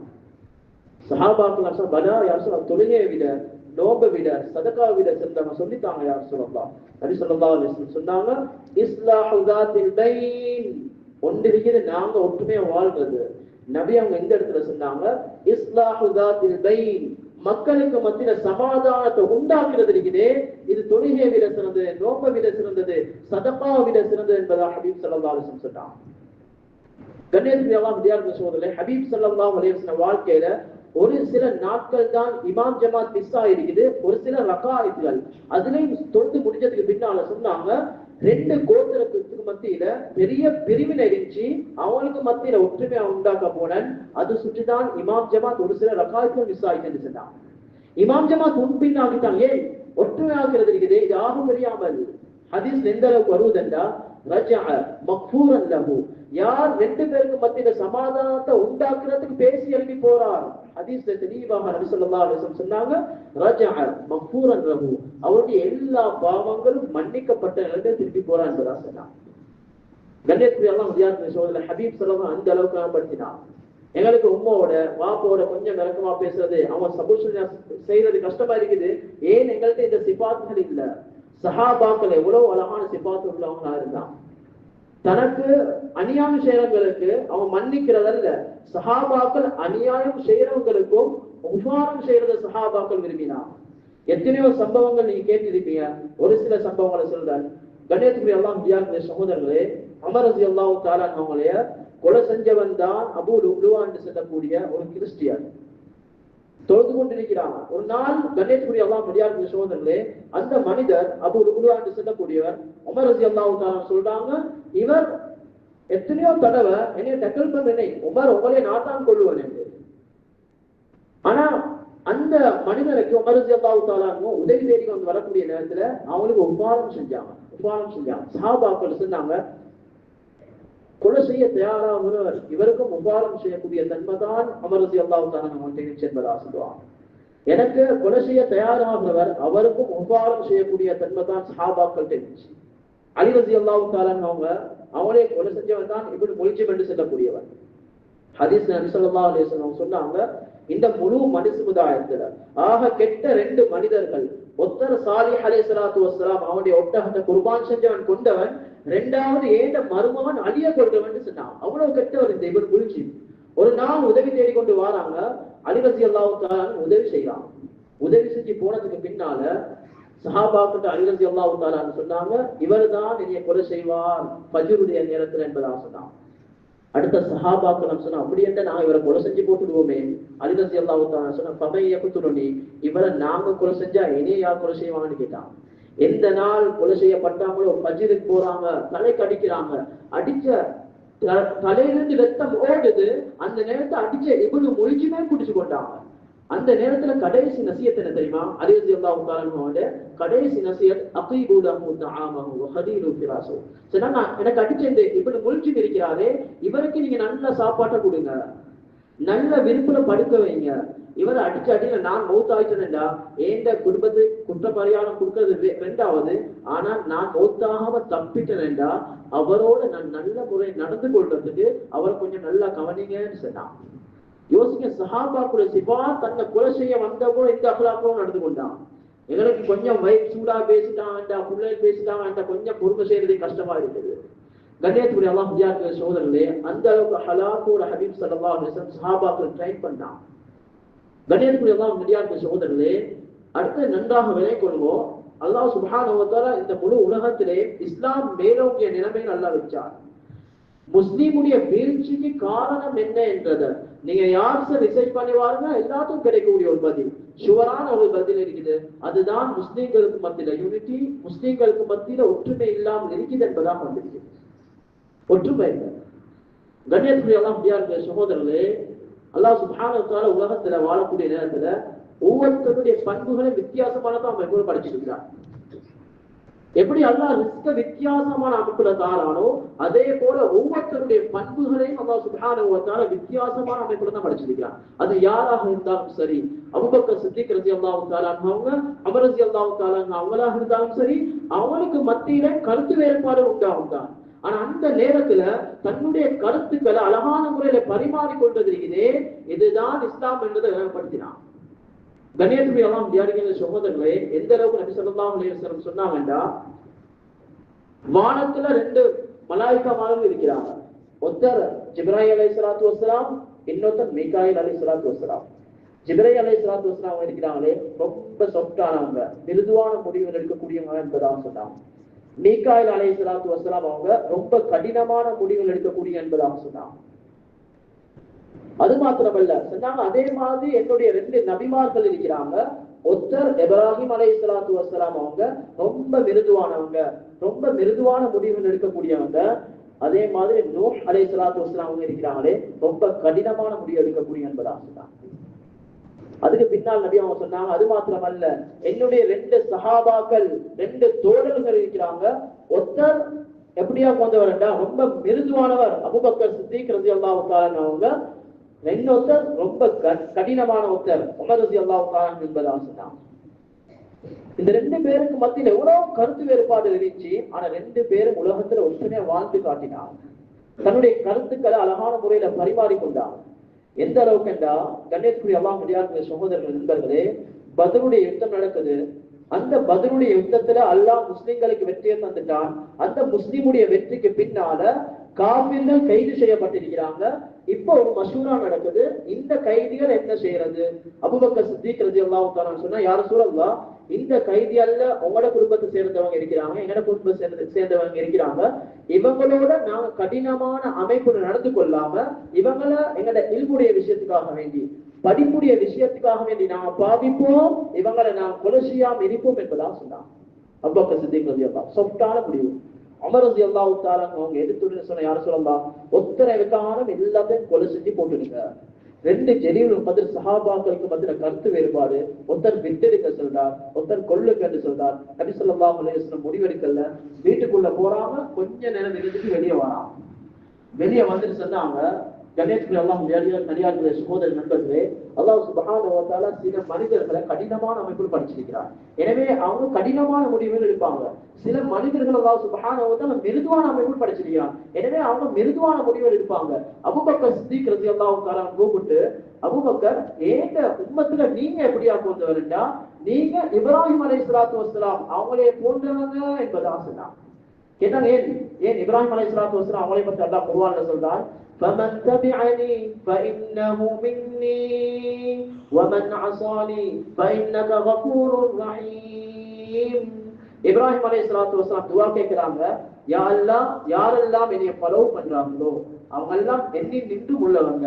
சஹாபாக்கள் பலா யார் சொல்ல, தொழுகையை விட நோன்பை விட சதகா விட சிறந்தவங்க சொல்லித்தாங்க யார் சொல்லலாம். நபி ஸல்லல்லாஹு அலைஹி வஸல்லம் சொன்னாங்க, இஸ்லாஹு ஸாத்தில் பைன், ஒன்றிருக்கிறது நாங்க ஒற்றுமையா வாழ்றது. நபி அவங்க எந்த இடத்துல சொன்னாங்க, இஸ்லாஹு ஸாத்தில் பைன், மக்களுக்கு மத்தியில சமாதானத்தை உண்டாக்குறது இருக்குது. இது தொழுகையை விட சிறந்தது, நோன்பை விட சிறந்தது, சதகா விட சிறந்தது என்பதாக ஹபீப் ஸல்லல்லாஹு அலைஹி வஸல்லம் சொன்னாங்க. கண்ணியத்துக்குரிய சகோதரர்களே, ஹபீப் ஸல்லல்லாஹு அலைஹி வஸல்லம் வாழ்க்கையில ஒரு சில நாட்கள் தான் இமாம் ஜமாத் மிஸ் ஆயிருக்குது, ஒரு சில ரகாயத்துகள் அதுலயும் தொழுது முடிஞ்சதுக்கு பின்னால சொன்னாங்க, ரெண்டு கோத்திரத்துக்கு மத்தியில பெரிய பிரிவினை இருந்துச்சு, அவங்களுக்கு மத்தியில ஒற்றுமையா உண்டாக்க போனேன். அது சுற்றிதான் இமாம் ஜமாத் ஒரு சில ரகாயத்துகள் மிஸ் ஆயிட்டு சொன்னாங்க. இமாம் ஜமாத் முன்பின் ஆகிட்டாங்க. ஏன் ஒற்றுமையாகிறது இருக்குது, இது யாரும் தெரியாமல். ஹதீஸ் எந்த அளவுக்கு வருவதென்றா, ரஜஅ மக்ஃபூரன் லஹு, யார் ரெண்டு பேருக்கு மத்தியில சமாதானத்தை உண்டாக்குறதுக்கு பேசி எழுப்பி போறார். ஹதீஸ்ல தெளிவாக நபி ஸல்லல்லாஹு அலைஹி வஸல்லம் சொன்னாங்க, ரஜஅ மக்ஃபூரன் லஹு, அவருடைய எல்லா பாவங்களும் மன்னிக்கப்பட்ட நிலையில் திருப்பி போறார் என்பதா சொன்னாங்க. கண்ணியத்துக்குரிய அல்லாஹ் முடியாத சோதனை ஹபீப் ஸல்லல்லாஹு அந்த அளவுக்கு பயன்படுத்தினார். எங்களுக்கு உம்மோட வாப்போட கொஞ்சம் இறக்கமா பேசுறது, அவங்க சபூஷன் செய்யறது கஷ்டமா இருக்குது. ஏன் எங்கள்கிட்ட இந்த சிபாத்துகள் இல்ல. சஹாபாக்கள் எவ்வளவு அழகான சிபாத்து உள்ளவங்களா இருந்தான். தனக்கு அநியாயம் செய்யறவங்களுக்கு அவன் மன்னிக்கிறதல்ல, சஹாபாக்கள் அநியாயம் செய்யறவங்களுக்கும் உபாரம் செய்யறத சஹாபாக்கள் விரும்பினான். எத்தனையோ சம்பவங்கள் நீங்க கேட்டிருப்பீங்க, ஒரு சில சம்பவங்களை சொல்றேன். கண்ணியத்துக்குரிய அல்லாஹ் முடியாத சகோதரர்களே, உமர் ரலியல்லாஹு தஆலா அவங்களைய கொலை செஞ்சவன் தான் அபூ லுஅலுஆ என்று சொல்லக்கூடிய ஒரு கிறிஸ்டியன். தொழுது கொண்டிருக்கிறாங்க. ஒரு நாள் கண்ணியத்துக்குரிய அல்லாஹ் முடியாத சகோதரர்களே, அந்த மனிதர் அபூ லுஅலுஆ என்று சொல்லக்கூடியவர் உமர் ரலியல்லாஹு தஆலா சொல்றாங்க, இவர் எத்தனையோ தடவை என்னைய டக்கல் பண்ண, உமர் உங்களே நாட்டான் கொள்ளுவன் என்று. ஆனா அந்த மனிதனுக்கு உமர் ரலியல்லாஹு தஆலா உதவி தேடி வந்து வரக்கூடிய நேரத்துல அவங்களுக்கு உபாரம் செஞ்சாங்க. சஹாபாக்கள் சொன்னாங்க, கொலை செய்ய தயாராகிறவர் இவருக்கும் உபாரம் செய்யக்கூடிய தன்மைதான் உமர் ரலியல்லாஹு தஆலா அவங்களுக்கு என்பதா சொல்லுவாங்க. எனக்கு கொலை செய்ய தயாராகிறவர் அவருக்கும் உபாரம் செய்யக்கூடிய தன்மைதான் சஹாபாக்கள் தெரிஞ்சு. அலி ரலியல்லாஹு தஆலா அவங்களே கொலை செஞ்சவன் தான் இப்படி முயற்சி என்று சொல்லக்கூடியவர். ஹதீஸ் நபி ஸல்லல்லாஹு அலைஹி வஸல்லம் சொன்னாங்க, இந்த முழு மனித சமுதாயத்துல ஆக கெட்ட ரெண்டு மனிதர்கள், ஒருத்தர் சாலிஹ் அலைஹிஸ்ஸலாத்து வஸ்ஸலாம் அவனுடைய ஒட்டகத்தை குர்பான் செஞ்சவன் கொண்டவன், இரண்டாவது ஏண்ட மருமகன் அலிய கொண்டவன் சொன்னான். அவ்வளவு கெட்டவர் இந்த இவர் புரிஞ்சு. ஒரு நாள் உதவி தேடி கொண்டு வராங்க, அலி ரலியல்லாஹு தஆலா உதவி செய்யறாங்க. உதவி செஞ்சு போனதுக்கு பின்னால சஹாபாக்கிட்ட அலி ரலியல்லாஹு தஆலா சொன்னாங்க, இவர் தான் என்னைய கொலை செய்வார் ஃபஜ்ருடைய நேரத்துல என்பதா சொன்னாங்க. அடுத்த சஹாபாக்கள் சொன்னா, அப்படி என்ன நான் இவரை கொலை செஞ்சு போட்டுடுவோமே. அலி ரலியல்லாஹு தஆலா சொன்னா, ஃபபையகுதுனி, இவரை நாங்க கொலை செஞ்சா என்னைய யார் கொலை செய்வாங்கன்னு கேட்டாங்க. எந்த நாள் கொலை செய்யப்பட்டாங்களோ ஃபஜ்ருக்கு போறாங்க, தலைக்கு அடிக்கிறாங்க, அடிச்ச தலையிலிருந்து ரத்தம் ஓடுது. அந்த நேரத்தை அடிச்ச இவ்வளவு மொழிச்சுமே குடிச்சு கொண்டாங்க. அந்த நேரத்துல கடைசி நசியத் என்ன தெரியுமா? அலி ரலியல்லாஹு தஆலா கடைசி நசியத், அகீபு லஹு தஆமஹு வ ஹதீரு ஃபிராஸு. சொன்னா, எனக்கு அடிச்ச இந்த இப்படி முழிச்சு இருக்கிறாரே, இவருக்கு நீங்க நல்ல சாப்பாட்டை கொடுங்க, நல்ல விருப்புல படுக்க வைங்க, இவர் அடிச்ச அடியில நான் மௌத்தாயிட்டேன்டா ஏண்ட குடும்பத்து குற்றப்பரிகாரம் கொடுக்கறது ரெண்டாவது, ஆனா நான் மௌத்தாகாம தப்பிட்டேன்டா அவரோட நான் நல்ல முறை நடந்து கொள்றதுக்கு அவர் கொஞ்சம் நல்லா கவனிங்கன்னு சொன்னான். யோசிக்க, சஹாபாக்குள்ள சிபா தன்னை கொலை செய்ய வந்தவோ இந்த அகலாக்கவும் நடந்து கொண்டான். எங்களுக்கு கொஞ்சம் வைப் சூடா பேசிட்டாங்கண்டா, பிள்ளைகள் பேசிட்டாங்கண்டா, கொஞ்சம் பொறுமை செய்யறதே கஷ்டமா இருக்குது. கண்ணியத்துக்குரிய அல்லாஹ் விஜயாக்கள் சோதரர்களே, அந்த அளவுக்கு ஹலாக்கோட ஹபீப் ஸல்லல்லாஹு அலைஹி வஸல்லம் சஹாபாக்கள் ட்ரைன் பண்ணான். கண்ணியத்துக்குரிய அல்லாஹ் விஜயாக்கள் சோதரர்களே, அடுத்து நன்றாக விலை கொள்வோம். அல்லாஹ் சுப்ஹானஹு வ தஆலா இந்த முழு உலகத்திலே இஸ்லாம் மேலோங்கிய நிலைமையில் அல்லாஹ் வச்சார். முஸ்லீமுடைய வீழ்ச்சிக்கு காரணம் என்ன என்றத நீங்க யார் ரிசர்ச் பண்ணி பாருங்க, எல்லாத்துக்கும் கிடைக்கக்கூடிய ஒரு பதில், ஷுவரான ஒரு பதில் இருக்குது. அதுதான் முஸ்லீம்களுக்கு மத்தியில யூனிட்டி, முஸ்லீம்களுக்கு மத்தியில ஒற்றுமை இல்லாமல் இருக்குது என்பதாக வந்திருக்கு. ஒற்றுமை இல்லை. கண்ணியத்துக்குரிய அல்லாஹ் விஜயாக்கள் சகோதரர்களே, அல்லாஹ் சுப்ஹானஹு வ தஆலா உலகத்துல வாழக்கூடிய நேரத்துல ஒவ்வொருத்தருடைய பண்புகளை வித்தியாசமானதான் அமைப்புல படிச்சிருக்கிறார். எப்படி அல்லாஹ் ரிஸ்க வித்தியாசமான அமைப்புல தாரானோ அதே போல ஒவ்வொருத்தருடைய பண்புகளையும் அல்லாஹ் சுப்ஹானஹு வ தஆலா வித்தியாசமான அமைப்புல தான் படிச்சிருக்கிறார். அது யாராக இருந்தாலும் சரி, அபூபக்கர் சித்திக் ரலியல்லாஹு தஆலா அவங்க, உமர் ரலியல்லாஹு தஆலா அவங்களாக இருந்தாலும் சரி, அவங்களுக்கு மத்தியில கருத்து வேறுபாடு உண்டாகும் தான். ஆனா அந்த நேரத்துல தன்னுடைய கருத்துக்களை அழகான முறையில பரிமாறிக்கொண்டது இதுதான் இஸ்லாம் என்றதை விளங்கப்படுத்தினான். கண்ணியத்துக்குரிய அல்லாஹ் விஜயாக்கள் சகோதரர்களே, எந்த அளவுக்கு நபி ஸல்லல்லாஹு அலைஹி வஸல்லம் சொன்னாங்கண்டா, வானத்துல ரெண்டு மலாயிகாமார்கள் இருக்கிறாங்க. ஒருத்தர் ஜிப்ராயில் அலைஹிஸ்ஸலாத்து வஸ்ஸலாம், இன்னொருத்தர் மீகாயில் அலைஹிஸ்ஸலாத்து வஸ்ஸலாம். ஜிப்ராயில் அலைஹிஸ்ஸலாத்து வஸ்ஸலாம் இருக்கிறாங்களே ரொம்ப சாஃப்டானவங்க, மிருதுவான முடிவுகள் எடுக்கக்கூடியவங்க என்பதாக சொன்னாங்க. மீகாயில் அலைஹிஸ்ஸலாத்து வஸ்ஸலாம் அவங்க ரொம்ப கடினமான முடிவுகள் எடுக்கக்கூடிய என்பதாக சொன்னாங்க. அது மாத்திரமல்ல சொன்னாங்க, அதே மாதிரி என்னுடைய ரெண்டு நபிமார்கள் இருக்கிறாங்க. ஒருத்தர் இப்ராஹிம் அலைஹிஸ்ஸலாத்து வஸ்ஸலாம் அவங்க ரொம்ப மிருதுவானவங்க, ரொம்ப மிருதுவான முடிவுகள் எடுக்கக்கூடியவங்க. அதே மாதிரி நூஹ் அலைஹிஸ்ஸலாத்து வஸ்ஸலாம் அவங்க இருக்கிறாங்களே ரொம்ப கடினமான முடிவு எடுக்கக்கூடிய என்பதாக சொன்னாங்க. அதுக்கு பின்னால் நபி அவங்க சொன்னாங்க, அது மாத்திரமல்ல என்னுடைய ரெண்டு சஹாபாக்கள், ரெண்டு தோழர்கள் இருக்கிறாங்க. ஒருத்தர் எப்படியா கொண்டவர்டா ரொம்ப மிருதுவானவர், அபூபக்கர் சித்திக் ரலியல்லாஹு தஆலா அவங்க. இன்னொருத்தர் ரொம்ப கடினமான ஒருத்தர், உமர் ரலியல்லாஹு தஆலா என்பதாக சொன்னாங்க. இந்த ரெண்டு பேருக்கு மத்தியில எவ்வளவு கருத்து வேறுபாடு இருந்துச்சு, ஆனா ரெண்டு பேரும் உலகத்துல ஒற்றுமையா வாழ்ந்து காட்டினாங்க. தன்னுடைய கருத்துக்களை அழகான முறையில பரிமாறிக்கொண்டாங்க. எந்த அளவுக்கு என்றா, கண்ணியத்துக்குரிய அல்லாஹ் விஜயாக்கள் சகோதரர்கள் நண்பர்களே, பத்ருடைய யுத்தம் நடக்குது. அந்த பத்ருடைய யுத்தத்துல அல்லாஹ் முஸ்லிம்களுக்கு வெற்றியை தந்துட்டான். அந்த முஸ்லிமுடைய வெற்றிக்கு பின்னால காஃபிர்கள் கைது செய்யப்பட்டிருக்கிறாங்க. இப்போ ஒரு மஷூரா நடக்குது, இந்த கைதிகள் என்ன செய்யறது? அபூபக்கர் சித்திக் ரலியல்லாஹு தஆலா சொன்னா, யா ரசூலல்லாஹ், இந்த கைதிகள்ல உங்களோட குடும்பத்தை சேர்ந்தவங்க இருக்கிறாங்க, எங்களோட குடும்பத்தை சேர்ந்தவங்க இருக்கிறாங்க. இவங்களோட நாங்க கடினமான அமைப்புல நடந்து கொள்ளாம இவங்களை எங்களோட இல்முடைய விஷயத்துக்காக வேண்டி, படிப்புடைய விஷயத்துக்காக வேண்டி நாங்க பாதிப்போம், இவங்களை நாம் கொலை செய்யாம இருப்போம் என்பதாக சொன்னாங்க. அபூபக்கர் சித்திக் ரலியல்லாஹு சாஃப்டான முடிவு. உமர் ரலியல்லாஹு தஆலா அவங்க எடுத்துட்டு சொன்ன, யா ரசூலல்லாஹ், ஒத்தரை விட்டாலும் எல்லாத்தையும் கொலை செஞ்சு போட்டுடுங்க. ரெண்டு ஜலீல் பதில் சஹாபாக்களுக்கு மத்தியில கருத்து வேறுபாடு, ஒருத்தர் விட்டெடுக்க சொல்றார், ஒருத்தர் கொல்லுங்க என்று சொல்றார். நபி ஸல்லல்லாஹு அலைஹி வஸல்லம் முடிவெடுக்கல, வீட்டுக்குள்ள போறாம கொஞ்ச நேரம் இருந்துட்டு வெளியே வரான். வெளியே வந்துட்டு சொன்னாங்க, கணேஷ்குரிய அல்லாஹ் நடிகார்களுடைய சகோதர நண்பர்களே, அல்லாஹ் சுப்ஹானஹு வ தஆலா சில மனிதர்களை கடினமான அமைப்பில் படிச்சிருக்கிறார். எனவே அவங்க கடினமான முடிவுகள் எடுப்பாங்க. சில மனிதர்கள் அல்லாஹ் சுப்ஹானஹு வ தஆலா மிருதுவான அமைப்பில் படிச்சிருக்கிறார். எனவே அவங்க மிருதுவான முடிவுகள் எடுப்பாங்க. அபூபக்கர் சித்திக் ரலியல்லாஹு தஆலா கூப்பிட்டு, அபூபக்கர், ஏங்க உம்மத்துல நீங்க எப்படியா போன்றவர்டா, நீங்க இப்ராஹிம் அலைஹிஸ்ஸலாத்து வஸ்ஸலாம் அவங்களே போன்றவங்க என்பதாக சொன்னாங்க. கேட்டாங்க, ஏன் இப்ராஹிம் அலைஹிஸ்ஸலாத்து வஸ்ஸலாம் அவங்களை பற்றி அல்லாஹ் குர்ஆன்ல சொல்றான், فمن تبعني فإنه مني ومن عصاني فإنك غفور رحيم. இப்ராஹிம் அலைஹிஸ்ஸலாத்து வஸ்ஸலாம் துஆ கேக்குறாங்க, யா அல்லாஹ், யாரெல்லாம் என்னை ஃபாலோ பண்றாங்களோ அவங்க எல்லாம் என்னை நின்று உள்ளவங்க,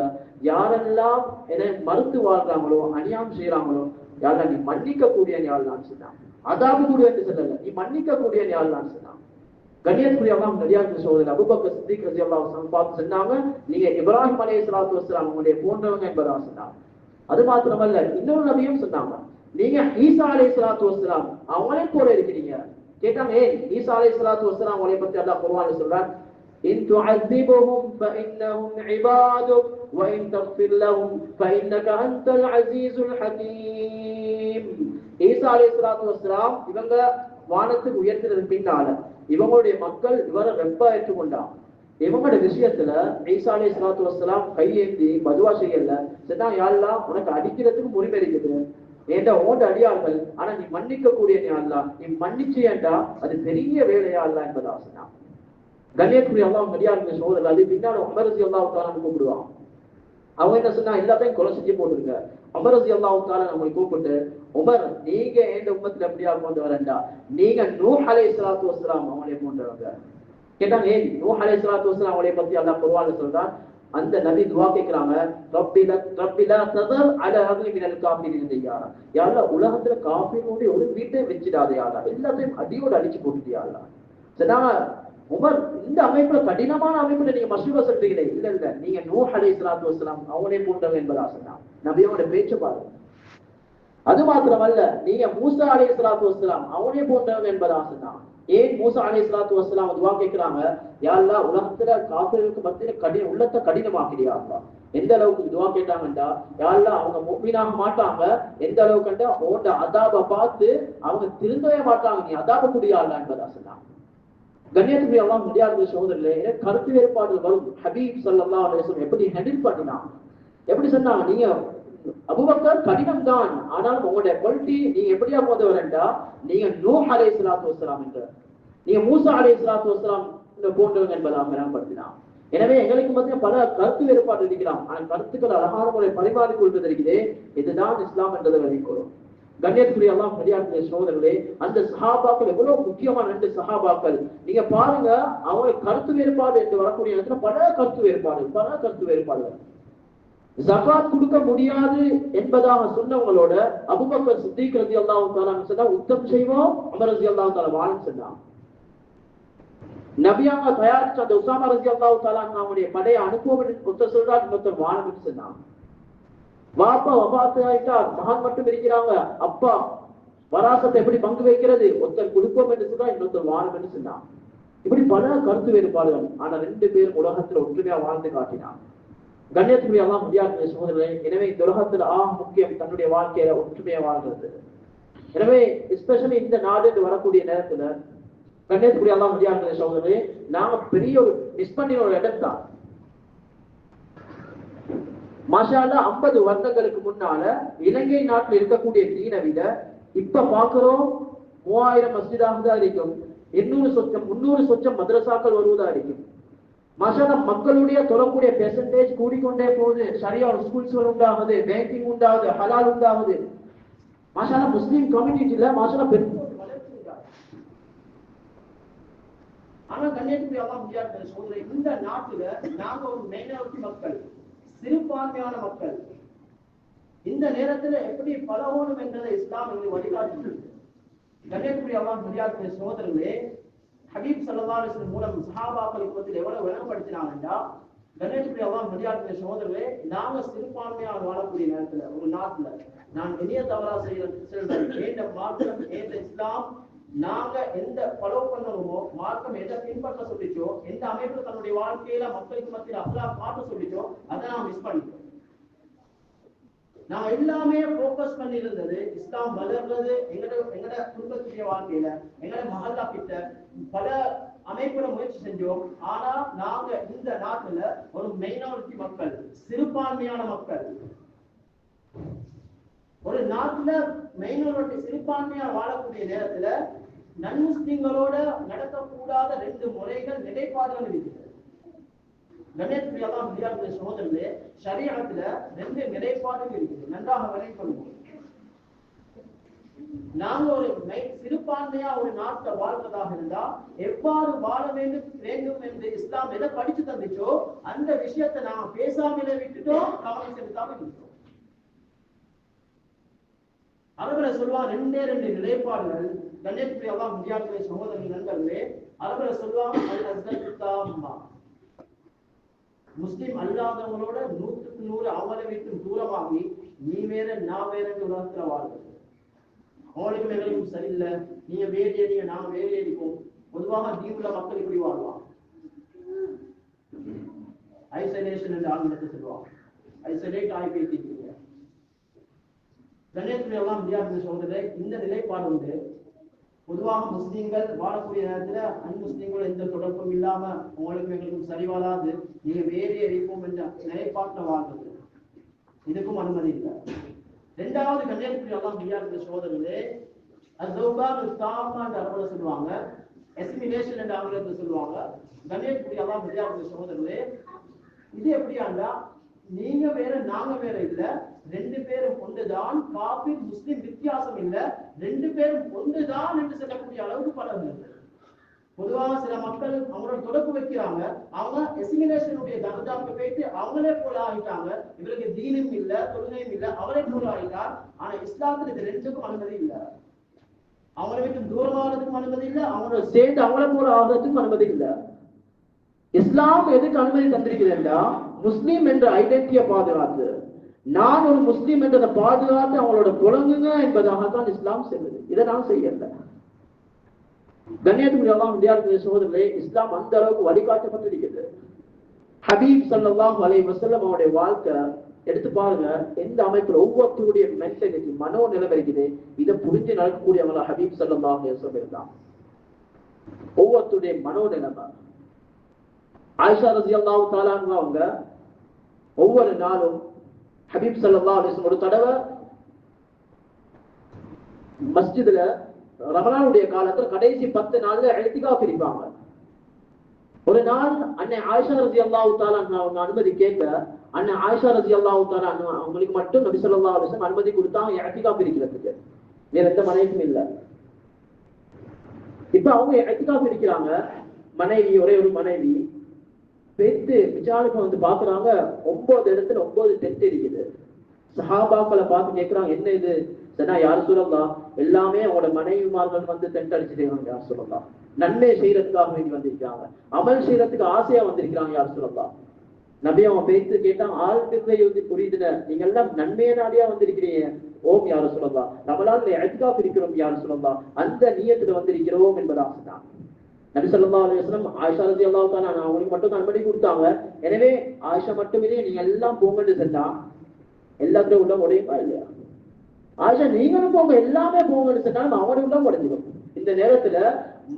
யாரெல்லாம் என்னை மறுத்து வாழ்றாங்களோ, அநியாயம் செய்யறாங்களோ, யாரெல்லாம் நீ மன்னிக்க கூடிய யாழ்லான்னு சொன்னான். அதாவது கூட என்று சொல்லல, நீ மன்னிக்க கூடிய யாழ்லான்னு சொன்னான். கண்ணியத்துக்குரிய அல்லாஹ் நடிகார்கள் சகோதரர் அபூபக்கர் சித்திக் ரலியல்லாஹு அன்ஹு பார்த்து சொன்னாங்க, நீங்க இப்ராஹிம் அலைஹிஸ்ஸலாத்து வஸ்ஸலாம் உங்களுடைய போன்றவங்க என்பதாக சொன்னாங்க. அது மாத்திரமல்ல, இன்னொரு நபியும் சொன்னாங்க, நீங்க ஈசா அலைஹிஸ்ஸலாத்து வஸ்ஸலாம் அவங்களே போல இருக்கிறீங்க. கேட்டாங்க, ஏன் ஈசா அலைஹிஸ்ஸலாத்து வஸ்ஸலாம் அவங்களை பத்தி அல்லாஹ் குர்ஆன்ல சொல்றார், إن تعذبهم فإنهم عبادك وإن تغفر لهم فإنك أنت العزيز الحكيم. ஈசா அலைஹிஸ்ஸலாத்து வஸ்ஸலாம் இவங்க வானத்துக்கு உயர்த்தினது பின்னால இவங்களுடைய மக்கள் இவரை ரெப்பா ஏற்றுக்கொண்டான். இவங்களோட விஷயத்துல ஈசா அலைஹிஸ்ஸலாத்து வஸ்ஸலாம் கையேந்தி பதுவா செய்யல. சொன்னா யா அல்லாஹ் உனக்கு அடிக்கிறதுக்கு உரிமை இருக்குது, ஏண்டா ஓண்ட அடியார்கள், ஆனா நீ மன்னிக்க கூடிய நீ அல்லாஹ், நீ மன்னிச்சியேண்டா அது பெரிய வேலையா அல்லாஹ் என்பதா சொன்னான். கண்ணியத்துக்குரிய அல்லாஹ் அடியார்கள் சோதரர் அது பின்னால உமர் ரலியல்லாஹு தஆலா கூப்பிடுவான். அவங்க என்ன சொன்னா எல்லாத்தையும் கொலை செஞ்சு போட்டுருங்க. உமர் ரலியல்லாஹு தஆலா நம்மளை கூப்பிட்டு, உமர் நீங்க இந்த உம்மத்துல எப்படியா கொண்டு வரண்டா, நீங்க நூஹ் அலைஹிஸ்ஸலாத்து வஸ்ஸலாம் அவங்களே கொண்டவங்க. கேட்டாங்க ஏன் நூஹ் அலைஹிஸ்ஸலாத்து வஸ்ஸலாம் அவங்களே பத்தி அல்லாஹ் குர்ஆன்ல சொல்றான். அந்த நபி துஆ கேக்குறாங்க, ரப்பிலா ததர் அலா அஹ்லி மினல் காஃபிரின் தய்யாரா, யா அல்லாஹ் உலகத்துல காஃபிரோட ஒரு வீட்டை வெச்சிடாதே யா அல்லாஹ், எல்லாத்தையும் அடியோட அடிச்சு போட்டுட்டியா அல்லாஹ். சொன்னாங்க உமர் இந்த அமைப்புல கடினமான அமைப்புல நீங்க மசூரா சொல்றீங்களே, இல்ல இல்ல நீங்க நூஹ் அலைஹிஸ்ஸலாத்து வஸ்ஸலாம் அவங்களே போன்றவங்க என்பதா சொன்னாங்க. நபியோட பேச்சு பாருங்க. அது மாத்திரமல்ல நீங்க மூசா அலைஹிஸ்ஸலாத்து வஸ்ஸலாம் அவங்களே போன்றவங்க என்பதா சொன்னாங்க. ஏன் மூசா அலைஹிஸ்ஸலாத்து வஸ்ஸலாம் துஆ கேக்குறாங்க, யா அல்லாஹ் உலகத்துல காஃபிருக்கு மத்தியில உள்ளத்தை கடினமாக்கிறியா அல்லாஹ். எந்த அளவுக்கு துஆ கேட்டாங்கண்டா, யா அல்லாஹ் அவங்க முஃமினாக மாட்டாங்க, எந்த அளவுக்குண்டா ஓண்ட அதாப பார்த்து அவங்க திருந்தவே மாட்டாங்க, நீ அதாப குடியா அல்லாஹ் என்பதா சொன்னாங்க. கண்ணியத்துக்குரிய அல்லாஹ் முடியாத சகோதரர்களே, கருத்து வேறுபாடுகள் வரும். ஹபீப் ஸல்லல்லாஹு அலைஹி வஸல்லம் எப்படி ஹேண்டில் பண்ணினாங்க, எப்படி சொன்னாங்க, நீங்க அபூபக்கர் கடினம் தான், ஆனாலும் உங்களுடைய குவாலிட்டி நீங்க எப்படியா கொண்டு வரண்டா, நீங்க நூஹ் அலைஹிஸ்ஸலாத்து வஸ்ஸலாம் என்ற நீங்க மூசா அலைஹிஸ்ஸலாத்து வஸ்ஸலாம் போன்றவங்க என்பதாக மேம்படுத்தினார். எனவே எங்களுக்கு மத்திய பல கருத்து வேறுபாடு இருக்கலாம், ஆனால் கருத்துக்கள் அழகான முறை பரிமாறிக் கொள்வது இருக்கிறதே, இதுதான் இஸ்லாம் என்றதை வெளிக்கொள்ளும். கண்ணியத்துக்குரிய அல்லாஹ் பெரியார்களே சகோதரர்களே, அந்த சஹாபாக்கள் எவ்வளவு முக்கியமான 2 சஹாபாக்கள் நீங்க பாருங்க. அவங்க கருத்து வேறுபாடு என்று வரக்கூடிய இடத்துல பல கருத்து வேறுபாடுகள். ஜகாத் கொடுக்க முடியாது என்பதாக சொன்னவங்களோட அபூபக்கர் சித்திக் ரலியல்லாஹு தஆலா சொன்னா உத்தம் செய்வோம், உமர் ரலியல்லாஹு தஆலா வான்னு சொன்னாங்க. நபியாங்க தயாரிச்ச அந்த உசாமா ரலியல்லாஹு தஆலா அவருடைய படையை அனுப்புவோம் ஒருத்தர் சொல்றார், இன்னொருத்தர் வான்னு சொன்னாங்க. வாப்பா வபாத்து ஆயிட்டார், மகன் மட்டும் இருக்கிறாங்க, அப்பா வராசத்தை எப்படி பங்கு வைக்கிறது, ஒருத்தர் கொடுப்போம் என்று சொன்னா இன்னொருத்தர் வானம் என்று சொன்னாங்க. இப்படி பல கருத்து வேறுபாடுகள், ஆனா 2 பேர் உலகத்துல ஒற்றுமையா வாழ்ந்து காட்டினார். கண்ணியத்துக்குரிய அல்லாஹ் முடியாத சகோதரர்களே, எனவே இந்த உலகத்துல முக்கியம் தன்னுடைய வாழ்க்கையில ஒற்றுமையா வாழ்றது. எனவே எஸ்பெஷலி இந்த நாடு வரக்கூடிய நேரத்துல கண்ணியத்துக்குரிய அல்லாஹ் முடியாத சகோதரர்களே, நாம பெரிய ஒரு மிஸ் பண்ணின ஒரு இடம் தான். மாஷா அல்லாஹ் 50 வருடங்களுக்கு முன்னால இலங்கை நாட்டில் இருக்கக்கூடிய தீனை விட இப்ப பாக்குறோம் 3000 மஸ்ஜிதாக தான் இருக்கும், 200 சொச்சம் மதரசாக்கள் வருவதா இருக்கும். மாஷா அல்லாஹ் மக்களுடைய தொழக்கூடிய பெர்சன்டேஜ் கூடிக்கொண்டே போகுது. ஷரியா ஸ்கூல்ஸ்கள் உண்டாகுது, பேங்கிங் உண்டாகுது, ஹலால் உண்டாகுது. மாஷா அல்லாஹ் முஸ்லிம் கம்யூனிட்டில மாஷா அல்லாஹ் பெரிய வளர்ச்சி உண்டாகுது. ஆனா கண்ணியத்துக்குரிய அல்லாஹ் முடியாத சகோதரர்களே, இந்த நாட்டுல நாங்க ஒரு மைனாரிட்டி மக்கள், சிறுபான்மையான மக்கள். இந்த நேரத்துல எப்படி பழகணும் என்றதை இஸ்லாம் எங்களுக்கு வழிகாட்டுகிறது. கண்ணியத்துக்குரிய அல்லாஹ் முடியாத சகோதரர்களே, ஹபீப் ஸல்லல்லாஹு அலைஹி வஸல்லம் மூலம் சஹாபாக்களுக்கு மத்தியில் எவ்வளவு விளங்கப்படுத்தினாங்கன்றா, கண்ணியத்துக்குரிய அல்லாஹ் முடியாத சகோதரர்களே, நாங்க சிறுபான்மையாக வாழக்கூடிய நேரத்துல ஒரு நாட்டுல நான் பெரிய தவறா செய்யற மார்க்கம் ஏற்ற இஸ்லாம் நாங்க எந்த ஃபாலோ பண்ணணுமோ, மார்க்கம் எதை பின்பற்ற சொல்லிச்சோ, எந்த அமைப்புல தன்னுடைய வாழ்க்கையில மக்களுக்கு மத்தியில் அப்லாக் காட்ட சொல்லிச்சோ அதை நான் மிஸ் பண்ணிட்டோம். நான் எல்லாமே போக்கஸ் பண்ணி இருந்தது இஸ்லாம் வளர்றது எங்கட குடும்பத்துடைய வாழ்க்கையில, எங்கட மஹல்லா கிட்ட பல அமைப்புல முயற்சி செஞ்சோம். ஆனா நாங்க இந்த நாட்டுல ஒரு மைனாரிட்டி மக்கள், சிறுபான்மையான மக்கள். ஒரு நாட்டுல மைனாரிட்டி சிறுபான்மையா வாழக்கூடிய நேரத்துல நன்முஸ்லிம்களோட நடக்கக்கூடாத 2 முறைகள், நிலைப்பாடுகள் இருக்குது. கண்ணியத்துக்குரிய அல்லாஹ் முடியாத சகோதரர்களே, ஷரீஅத்துல 2 நிலைப்பாடுகள் இருக்குது, நன்றாக விளங்கிக்கொள்ளும். நாங்க ஒரு சிறுபான்மையா ஒரு நாட்டை வாழ்வதாக இருந்தா எவ்வாறு வாழ வேண்டும் என்று இஸ்லாம் எதை படிச்சு தந்துச்சோ அந்த விஷயத்தை நாங்க பேசாமலே விட்டுட்டோம், கவனம் செலுத்தாம விட்டுட்டோம். அரபுல சொல்லுவாங்க 2 நிலைப்பாடுகள். கண்ணியத்துக்குரிய அல்லாஹ் முடியாத சகோதரர்கள் நண்பர்களே, அரபுல சொல்லுவாங்க அல் அஸ்தத்து தாம்மா, முஸ்லிம் அல்லாதவங்களோட 100க்கு 100 அவங்களை விட்டு தூரமாகி நீ வேற நான் வேற உலகத்துல வாழ்றது. அவங்களுக்கும் எங்களுக்கும் சரியில்லை, நீங்க வேலையடிங்க நாங்க வேலையடிப்போம். பொதுவாக தீவுல மக்கள் இப்படி வாழ்வாங்க. ஐசோலேஷன் என்று ஆங்கிலத்தை சொல்லுவாங்க. ஐசோலேட் ஆகி பேசிட்டீங்க. கணேசன் எல்லாம் வித்தியாசம் சொல்றது இந்த நிலைப்பாடு உண்டு. பொதுவாக முஸ்லீம்கள் வாழக்கூடிய நேரத்துல அன்முஸ்லீம்கள் எந்த தொடர்பும் இல்லாம உங்களுக்கு எங்களுக்கும் சரி வராது, நீங்க வேறே இருப்போம் என்ற நிலைப்பாட்டில் வாழ்றது, இதுக்கும் அனுமதி இல்லை. இரண்டாவது கன்னியாகுமரி எல்லாம் வித்தியாசம் சோதரர்களே அரபுல சொல்லுவாங்க, எஸ்மினேஷன் என்ற ஆங்கிலத்தை சொல்லுவாங்க. கன்னியாகுமரி எல்லாம் வித்தியாசம் சோதரர்களே இது எப்படியாண்டா நீங்க வேற நாங்க வேற இல்ல, ரெண்டு பேரும் ஒன்றுதான், காபிர் முஸ்லிம் வித்தியாசம் இல்ல, ரெண்டு பேரும் ஒன்றுதான் என்று சொல்லக்கூடிய அளவுக்கு பலன். பொதுவாக சில மக்கள் அவங்களோட தொடர்பு வைக்கிறாங்க, அவங்க எசிமினேஷனுடைய தர்ஜாவுக்கு போயிட்டு அவங்களே போல ஆகிட்டாங்க, இவருக்கு தீனும் இல்ல தொழுகையும் இல்ல, அவரே போல ஆகிட்டார். ஆனா இஸ்லாத்துல இது ரெண்டுக்கும் அனுமதி இல்ல. அவங்களை விட்டு தூரமாகிறதுக்கும் அனுமதி இல்ல, அவங்களோட சேர்ந்து அவங்கள போல ஆகிறதுக்கும் அனுமதி இல்ல. இஸ்லாம் எதுக்கு அனுமதி தந்திருக்கிறதா, முஸ்லீம் என்ற ஐடென்டிட்டியை பாதுகாத்து, நான் ஒரு முஸ்லீம் என்றதை பாதுகாத்து அவங்களோட புலங்குங்க என்பதாகத்தான் இஸ்லாம் செல்லுது. இதை நான் செய்யல. கண்ணியத்துக்குரியெல்லாம் வித்தியார்த்த சகோதரர்களே, இஸ்லாம் அந்த அளவுக்கு வழிகாட்டப்பட்டிருக்கிறது. ஹபீப் ஸல்லல்லாஹு அலைஹி வஸல்லம் அவருடைய வாழ்க்கை எடுத்து பாருங்க, எந்த அமைப்புல ஒவ்வொருத்தருடைய மென்டாலிட்டி மனோ நிலைமை இருக்குது, இதை புரிஞ்சு நடக்கக்கூடியவங்களா ஹபீப் ஸல்லல்லாஹு அலைஹி வஸல்லம் இருந்தாங்க. ஒவ்வொருத்தருடைய மனோ நிலைமை. ஆயிஷா ரலியல்லாஹு தஆலா அன்ஹா அவங்க ஒவ்வொரு நாளும் ஹபீப் ஸல்லல்லாஹு அலைஹி வஸல்லம் ஒரு தடவை மஸ்ஜிதுல ரமலானுடைய காலத்துல கடைசி 10 நாள்ல இஹ்திகாஃப் இருப்பாங்க. ஒரு நாள் அன்னை ஆயிஷா ரலியல்லாஹு தஆலா அன்ஹா அவங்க அனுமதி கேட்க, அன்னை ஆயிஷா ரலியல்லாஹு தஆலா அன்ஹா அவங்களுக்கு மட்டும் நபி ஸல்லல்லாஹு அலைஹி வஸல்லம் அனுமதி கொடுத்தாங்க இஹ்திகாஃப் இருக்கிறதுக்கு, வேற எந்த மனைவியும் இல்ல. இப்ப அவங்க இஹ்திகாஃப் இருக்கிறாங்க, மனைவி ஒரே ஒரு மனைவி பெத்து விசாரிக்க வந்து பாக்குறாங்க, 9 இடத்துல 9 தெட்டு இருக்குது. சஹாபாக்களை பார்த்து கேட்கிறாங்க, என்ன இது? சனா யார் சொல்லலாம், எல்லாமே அவங்களோட மனைவிமார்கள் வந்து தெட்டு அடிச்சுட்டாங்க யார் சொல்லலாம், நன்மை செய்யறதுக்காக வேண்டி வந்திருக்காங்க, அமல் செய்யறதுக்கு ஆசையா வந்திருக்கிறாங்க யார் சொல்லலாம். நபி அவன் பேத்து கேட்டான், ஆள் புரியுதுல, நீங்க எல்லாம் நன்மைய நாடியா வந்திருக்கிறீங்க. ஓம் யார சொல்லலாம், நம்மளால இஹ்திகாஃப் இருக்கிறோம் யார் சொல்லலாம், அந்த நியத்துல வந்திருக்கிறோம் என்பதாக சொன்னாங்க. நபி ஸல்லல்லாஹு அலைஹி வஸல்லம் ஆயிஷா ரலியல்லாஹு தஆலா அவங்களுக்கு மட்டும் அனுமதி கொடுத்தாங்க. எனவே ஆயிஷா மட்டுமே நீங்க எல்லாம் போங்கன்னு சொன்னா எல்லாத்தையும் உள்ள உடையுமா இல்லையா? ஆயிஷா நீங்களும் போங்க எல்லாமே போங்கன்னு சொன்னாலும் அவனுடைய உள்ள உடைஞ்சிடும். இந்த நேரத்துல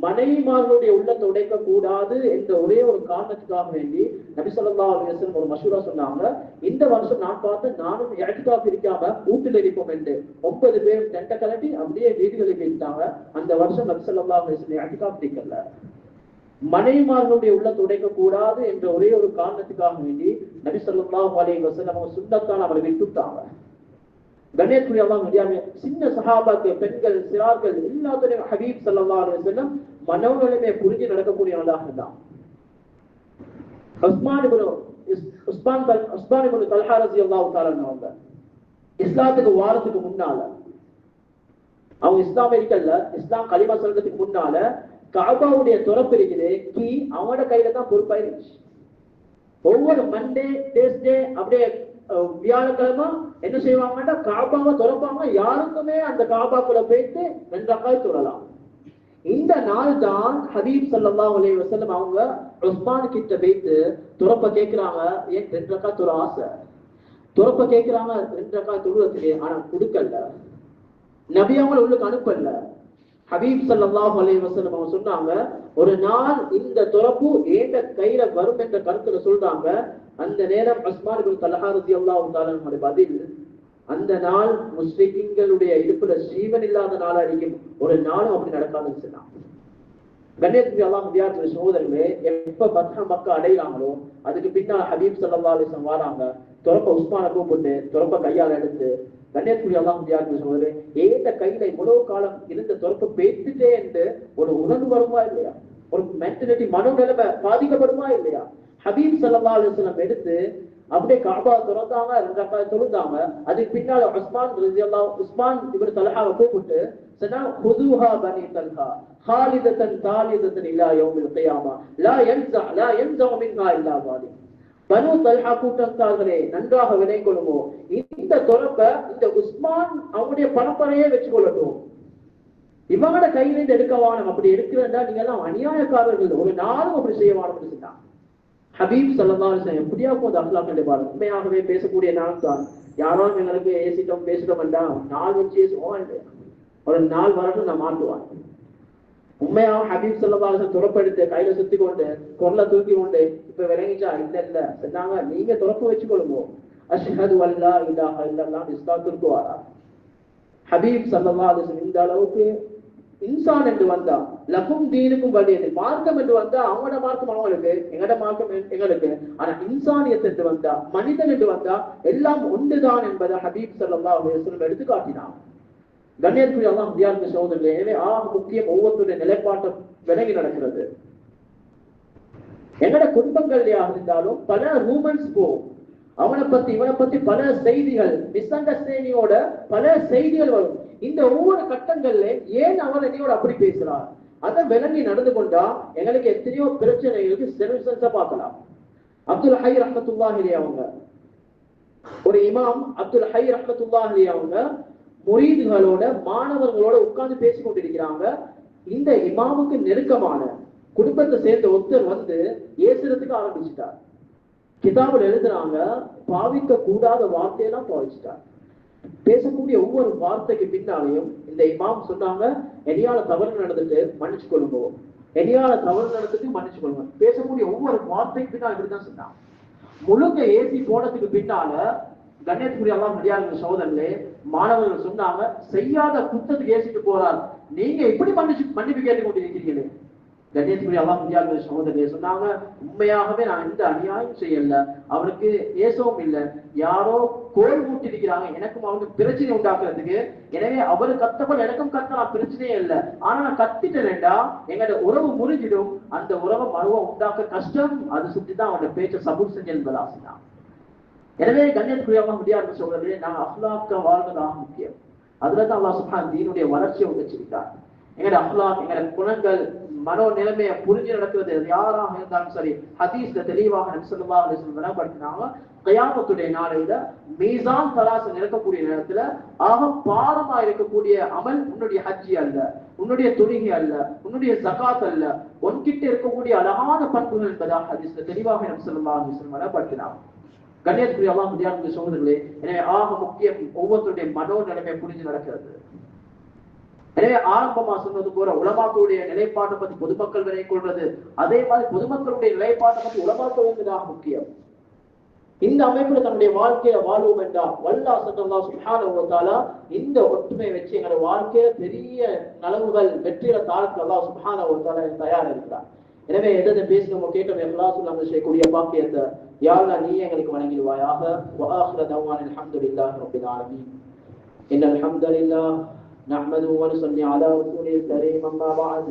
மனைவிமார்களுடைய உள்ளத்தை உடைக்க கூடாது என்ற ஒரே ஒரு காரணத்துக்காக வேண்டி நபி ஸல்லல்லாஹு அலைஹி வஸல்லம் ஒரு மஷூரா சொன்னாங்க, இந்த வருஷம் நான் பார்த்து நானும் இஹ்திகாஃப் இருக்காம வீட்டில் இருப்போம் என்று 9 பேரும் டென்ட கலட்டி அப்படியே வீடுகளில் போயிட்டாங்க. அந்த வருஷம் நபி ஸல்லல்லாஹு அலைஹி வஸல்லம் இஹ்திகாஃப் இருக்கல. மனைவிமார்களுடைய உள்ளத்தை உடைக்க கூடாது என்ற ஒரே ஒரு காரணத்துக்காக வேண்டி நபி ஸல்லல்லாஹு அலைஹி வஸல்லம் சுன்னத்தால் அவரை விட்டுட்டாங்க. கண்ணியத்துக்குரிய அல்லாஹ் முடியாம சின்ன சஹாபாக்கள், பெண்கள், சிறார்கள் எல்லாத்துலயும் ஹபீப் ஸல்லல்லாஹு அலைஹி வஸல்லம் மனோநிலைமை புரிஞ்சு நடக்கக்கூடியவர்களாக இருந்தாங்க. உஸ்மான் இப்னு தல்ஹா ரலியல்லாஹு தஆலா அவங்க இஸ்லாத்துக்கு வாரத்துக்கு முன்னால, அவங்க இஸ்லாம் இருக்கல்ல, இஸ்லாம் கலிமா சொல்றதுக்கு முன்னால கஅபாவுடைய திறப்பு இருக்குது, கீ அவனோட கையில தான் பொறுப்பாயிருச்சு. ஒவ்வொரு மண்டே தேர்ஸ்டே அப்படியே வியாழக்கிழமை என்ன செய்வாங்கன்னா காபாவை திறப்பாங்க, யாருக்குமே அந்த காபாக்குள்ள போயிட்டு 2 ரக்காத் தொழலாம். இந்த நாள் தான் ஹபீப் ஸல்லல்லாஹு அலைஹி வஸல்லம் அவங்க உஸ்மான் கிட்ட போயிட்டு துறப்ப கேட்கிறாங்க, ஏன் 2 ரக்காத் தொழ ஆசை, துறப்ப கேட்கிறாங்க 2 ரக்காத் தொழுவதுக்கு, ஆனா கொடுக்கல. நபி அவங்களை உள்ளுக்கு அனுப்பல. ஹபீப் ஸல்லல்லாஹு அலைஹி வஸல்லம் அவங்க சொன்னாங்க, ஒரு நாள் இந்த துறப்பு ஏண்ட கையில வரும் என்ற கருத்துல சொல்றாங்க. அந்த நேரம் உஸ்மான் இப்னு தல்ஹா ரலியல்லாஹு தஆலா அவருடைய பதில், அந்த நாள் முஸ்லிம்களுடைய இடுப்புல ஜீவன் இல்லாத நாளா இருக்கும், ஒரு நாளும் அப்படி நடக்காதுன்னு சொன்னாங்க. கண்ணியத்துக்கு அல்லாஹ் முடியாத சகோதரர்களே, எப்ப மக்கா அடைகிறாங்களோ அதுக்கு பின்னால் ஹபீப் ஸல்லல்லாஹு அலைஹி வஸல்லம் வராங்க, துறப்ப உஸ்மானை கூப்பிட்டு துறப்ப கையால் எடுத்து, கண்ணியத்துக்கு அல்லாஹ் முடியாத சகோதரே, ஏந்த கையில இவ்வளவு காலம் இருந்த துறப்ப பேசிட்டே என்று ஒரு உணர்வு வருமா இல்லையா? ஒரு மென்டாலிட்டி மனோநிலைமை பாதிக்கப்படுமா இல்லையா? ஹபீப் ஸல்லல்லாஹு அலைஹி வஸல்லம் எடுத்து அப்படியே காபா திறந்தாங்க, 2 ரக்காத் தொழுதாங்க. அதுக்கு பின்னால உஸ்மான் இப்னு தல்ஹாவை கூப்பிட்டு சொன்னா, ஹுதுஹா பனி தல்ஹா ஹாலிதத்தன் தாலிதத்தன் இலா யௌமில் கியாமா லா யன்ஸா மின்ஹா இல்லா வாலிம். பனு தல்ஹா கூட்டத்தார்களே, நன்றாக வினை கொள்ளுமோ, இந்த துறப்ப இந்த உஸ்மான் அவங்களுடைய பரம்பரையே வச்சு கொள்ளட்டும், இவங்களோட கையிலிருந்து எடுக்க வானம், அப்படி எடுக்கிறதா நீங்க எல்லாம் அநியாயக்காரர்கள், ஒரு நாளும் அப்படி செய்ய வானம் சொன்னாங்க. ஹபீப் ஸல்லல்லாஹு அலைஹி வஸல்லம் எப்படியா போது அஹ்லாக் என்று பாருங்க. உண்மையாகவே பேசக்கூடிய நான் தான். யாரும் எங்களுக்கு ஏசிட்டோம் பேசிட்டோம் வேண்டாம், நாள் வச்சு ஏசுவோம், ஒரு நாள் வரட்டும் நான் மாட்டுவான். உண்மையாக ஹபீப் ஸல்லல்லாஹு அலைஹி வஸல்லம் துறப்படுத்து கையில சுத்தி கொண்டு கொல்ல தூக்கி கொண்டு இப்ப விளங்கிச்சா இல்ல சொன்னாங்க, நீங்க துறப்பு வச்சுக்கொள்ளுங்க, அஷ்ஹது அல்லா இலாஹ இல்லல்லாஹ் இஸ்லாத்திற்கு வாரா. ஹபீப் ஸல்லல்லாஹு அலைஹி வஸல்லம் இந்த அளவுக்கு இன்சான் என்று வந்தா லகும் தீனுக்கும் வலியது, மார்க்கம் என்று வந்தா அவங்களோட மார்க்கம் அவங்களுக்கு, எங்கட மார்க்கம் எங்களுக்கு. ஆனா இன்சானியத் என்று வந்தா, மனிதன் என்று வந்தா எல்லாம் ஒன்றுதான் என்பதை ஹபீப் ஸல்லல்லாஹு அலைஹி வஸல்லம் எடுத்து காட்டினான். கண்ணியத்துக்குரிய அல்லாஹ் தியார்க்கு சகோதரர்களே, எனவே முக்கியம் ஒவ்வொருத்தருடைய நிலைப்பாட்டை விலகி நடக்கிறது. எங்கட குடும்பங்கள்லயாக இருந்தாலும் பல ரூமன்ஸ் போகும், அவனை பத்தி இவனை பத்தி பல செய்திகள், மிஸ் அண்டர்ஸ்டாண்டிங்கோட பல செய்திகள் வரும். இந்த ஒவ்வொரு கட்டங்கள்ல ஏன் அவர் என்னையோட அப்படி பேசுறார், அதை விளங்கி நடந்து கொண்டா எங்களுக்கு எத்தனையோ பிரச்சனைகளுக்கு சொல்யூஷன்ஸா பார்க்கலாம். அப்துல் ஹை ரஹ்மத்துல்லாஹி அலைஹி அவங்க ஒரு இமாம், அப்துல் ஹை ரஹ்மத்துல்லாஹி அலைஹி அவங்க முரீதுகளோட மாணவர்களோட உட்கார்ந்து பேசிக் கொண்டிருக்கிறாங்க. இந்த இமாமுக்கு நெருக்கமான குடும்பத்தை சேர்ந்த ஒருத்தர் வந்து ஏசுறதுக்கு ஆரம்பிச்சுட்டார். கிதாபில் எழுதுறாங்க, பாவிக்க கூடாத வார்த்தையெல்லாம் பாவிச்சுட்டார். பேசக்கூடிய ஒவ்வொரு வார்த்தைக்கு பின்னாலையும் இந்த இமாம் சொன்னாங்க, என்னையால தவறு நடந்துட்டு மன்னிச்சு கொள்ளுங்க, என்னையால தவறு நடந்துட்டு மன்னிச்சு கொள்ளுங்க. பேசக்கூடிய ஒவ்வொரு வார்த்தைக்கு பின்னால் இப்படிதான் சொன்னாங்க. முழுக்க ஏசி போனதுக்கு பின்னால கண்ணியத்துக்குரிய அல்லாஹ் நடிகார்கள் சகோதரர்களே, மாணவர்கள் சொன்னாங்க, செய்யாத குத்தத்துக்கு ஏசிட்டு போறார், நீங்க இப்படி மன்னிப்பு கேட்டுக் கொண்டிருக்கிறீங்களே. கண்ணியத்துக்குரிய அல்லாஹ் நடிகார்கள் சகோதரர்களே சொன்னாங்க, உண்மையாகவே நான் எந்த அநியாயம் செய்யல, அவருக்கு ஏசவும் இல்லை, யாரோ கோல் மூட்டிருக்கிறாங்க எனக்கும் அவருக்கு பிரச்சனை உண்டாக்குறதுக்கு. எனவே அவரு கத்தப்பல் எனக்கும் கத்தலாம், பிரச்சனையே இல்லை. ஆனா நான் கத்திட்டேன்டா எங்களோட உறவு முறிஞ்சிடும், அந்த உறவை மறுவ உண்டாக்க கஷ்டம், அது சுற்றிதான் அவனோட பேச்சை சபூர் செஞ்சு என்பதாசினான். எனவே கண்ணியத்துக்குரியவங்க முடியாது சொல்றது, நான் அஹ்லாக்க வாழ்வதாக முக்கியம். அதுலதான் அல்லாஹ் சுப்ஹானஹு தீனுடைய வளர்ச்சியை வச்சிருக்கார். எங்களோட அஹ்லாக், எங்களோட குணங்கள், மனோ நிலைமையை புரிஞ்சு நடக்கிறது யாராக இருந்தாலும் சரி. ஹதீஸ்ல தெளிவாக நபி ஸல்லல்லாஹு அலைஹி வஸல்லம் விளங்கப்படுத்தினாங்க, கியாமத்துடைய நாளையில மீசான் தராசு நிரப்பக்கூடிய நேரத்துல ஆக பாரமா இருக்கக்கூடிய அமல் உன்னுடைய ஹஜ்ஜி அல்ல, உன்னுடைய தொழுகை அல்ல, உன்னுடைய ஜகாத் அல்ல, உன்கிட்ட இருக்கக்கூடிய அழகான பண்புகள் என்பதாக ஹதீஸ்ல தெளிவாக நபி ஸல்லல்லாஹு அலைஹி வஸல்லம் விளங்கப்படுத்தினாங்க. கண்ணியத்துக்குரிய அல்லாஹ் முடியாத சகோதரர்களே, எனவே ஆக முக்கியம் ஒவ்வொருத்தருடைய மனோ நிலைமை புரிஞ்சு நடக்கிறது. எனவே ஆரம்பமா சொன்னது போல உலமாக்களுடைய நிலைப்பாட்டை பத்தி பொதுமக்கள் விலை கொள்வது, அதே மாதிரி பொதுமக்களுடைய நிலைப்பாட்டை பத்தி உலமாக்க வேண்டியதாக முக்கியம். இந்த அமைப்புல தன்னுடைய வாழ்க்கையை வாழ்வோம் என்றா வல்லா சல்லல்லாஹு சுப்ஹானஹு வ தஆலா இந்த ஒற்றுமை வச்சு எங்களோட வாழ்க்கையில பெரிய நலவுகள் வெற்றியில தாழ்க்க அல்லாஹ் சுப்ஹானஹு வ தஆலா தயாரா இருக்கிறார். எனவே எதை பேசுகிறோமோ கேட்டோம் இஹ்லாஸுல் அமல் செய்யக்கூடிய பாக்கியத்தை யா அல்லாஹ் நீ எங்களுக்கு வழங்கிடுவாயாக. வ ஆகிரு தஅவானா அல்ஹம்துலில்லாஹி ரப்பில் ஆலமீன். இன்னல் ஹம்தலில்லாஹ் نحمده ونصلي على رسوله الكريم. أما بعد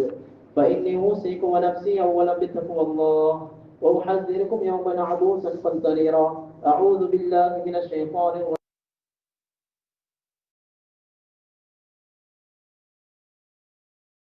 فإني أوصيكم ونفسي أولا بتقوى الله وأحذركم يوما عبوسا قمطريرا. أعوذ بالله من الشيطان الرجيم.